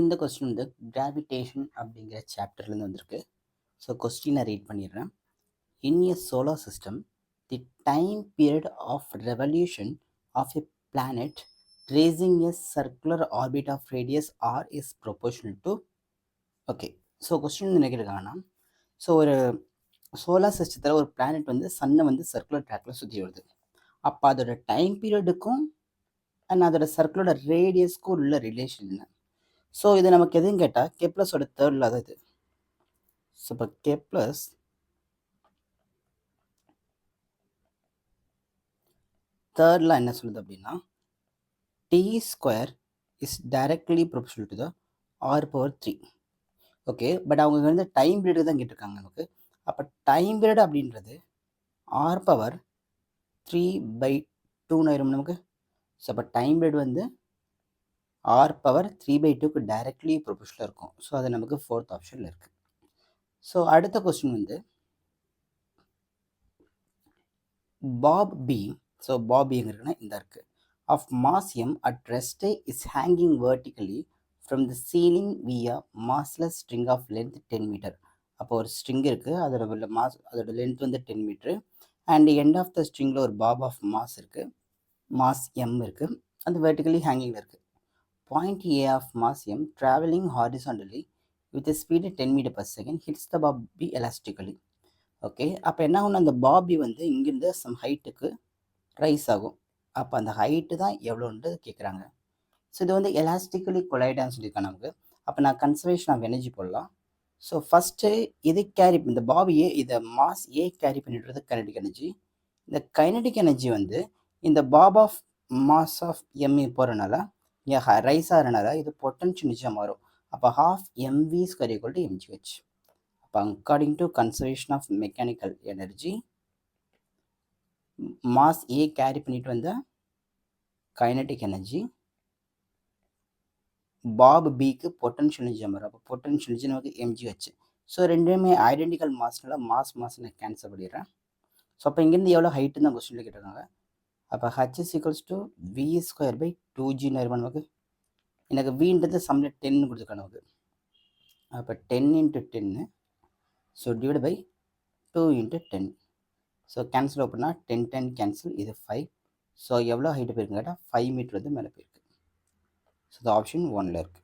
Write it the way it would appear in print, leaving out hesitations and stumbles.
இந்த கொஸ்டின் வந்து கிராவிடேஷன் அப்படிங்கிற சாப்டர்லேருந்து வந்திருக்கு. ஸோ கொஸ்டினை ரீட் பண்ணிடுறேன். In a solar system the time period of revolution of a planet racing a circular orbit of radius R is proportional to okay. So question என்ன கேட்டிருக்காங்கன்னா, so ஒரு solar சிஸ்டத்தில் ஒரு பிளானட் வந்து சன்னை வந்து சர்க்குலர் ட்ராக்கில் சுற்றி வருது. அப்போ அதோட டைம் பீரியடுக்கும் அண்ட் அதோட சர்க்குலரோட ரேடியஸ்க்கும் உள்ள ரிலேஷன் என்ன? ஸோ இது நமக்கு எதுன்னு கேட்டால் கெப்லஸோட தேர்ட் லா தான் இது. ஸோ இப்போ கெப்லஸ் தேர்ட் லா என்ன சொல்லுது அப்படின்னா, T square is directly proportional to the R power 3. Okay, but அவங்க வந்து டைம் பீரியடு தான் கேட்டிருக்காங்க நமக்கு. அப்போ டைம் பீரியட் அப்படின்றது ஆர் பவர் 3/2 ஆயிரும் நமக்கு. ஸோ அப்போ டைம் பீரியட் வந்து ஆர் பவர் 3/2க்கு டைரக்ட்லி ப்ரொபோர்ஷனலாக இருக்கும். ஸோ அது நமக்கு ஃபோர்த் ஆப்ஷனில் இருக்குது. ஸோ அடுத்த கொஸ்டின் வந்து bob B. So bob B எங்கே இருக்குன்னா இந்த இருக்குது. Of mass M at rest is hanging vertically from the ceiling via massless string of length 10 metre. அப்போ ஒரு ஸ்ட்ரிங் இருக்குது, அதோட லென்த் வந்து 10 metre. And end of the ஸ்ட்ரிங்கில் ஒரு பாப் ஆஃப் மாஸ் இருக்குது, மாஸ் எம் இருக்குது, அது வெர்டிகலி ஹேங்கிங்கில் இருக்குது. Point A of mass M travelling horizontally with speed 10 metre per second hits the bob B elastically. Okay, அப்போ என்ன ஆகும்னா அந்த பாபி வந்து இங்கேருந்து சம் ஹைட்டுக்கு ரைஸ் ஆகும். அப்போ அந்த ஹைட்டு தான் எவ்வளோன்றது கேட்குறாங்க. ஸோ இது வந்து எலாஸ்டிக்கலி கொலைடான்னு சொல்லியிருக்காங்க நமக்கு. அப்போ நான் கன்சர்வேஷன் ஆஃப் எனர்ஜி போடலாம். ஸோ ஃபஸ்ட்டு இது கேரி, இந்த பாபியை இதை மாஸ் ஏ கேரி பண்ணிடுறது கைனடிக் எனர்ஜி. இந்த கைனடிக் எனர்ஜி வந்து இந்த பாப் ஆஃப் மாஸ் ஆஃப் எம்இ போகிறனால இங்கே ரைஸ் ஆகிறனால இது பொட்டன்ஷியல் எனர்ஜியாக மாறும். அப்போ half mv square equal to mgh. அப்போ according to conservation of mechanical energy, mass ஏ கேரி பண்ணிட்டு வந்த கைனடிக் எனர்ஜி பாப் பிக்கு பொட்டன்ஷியல் எனர்ஜி மாறும். அப்போ பொட்டன்ஷியல் எனர்ஜி நமக்கு mgh. ஸோ ரெண்டுமே ஐடென்டிக்கல் மாஸ்னால மாஸ் நான் கேன்சல் பண்ணிடுறேன். ஸோ அப்போ இங்கேருந்து எவ்வளோ ஹைட்டுன்னு தான் கொஸ்டினில் கேட்டிருக்காங்க. அப்போ h is equals to v square by 2g நேரம் நமக்கு. எனக்கு vன்றது சம்மில் 10 கொடுத்துருக்காங்க நமக்கு. அப்போ 10 into 10, so divide by 2 into 10. So cancel அப்படின்னா 10 கேன்சல், இது 5. ஸோ எவ்வளோ ஹைட்டு போயிருக்குன்னு கேட்டால் 5 மீட்டர் வந்து மேலே போயிருக்கு. ஸோ இது ஆப்ஷன் 1ல் இருக்குது.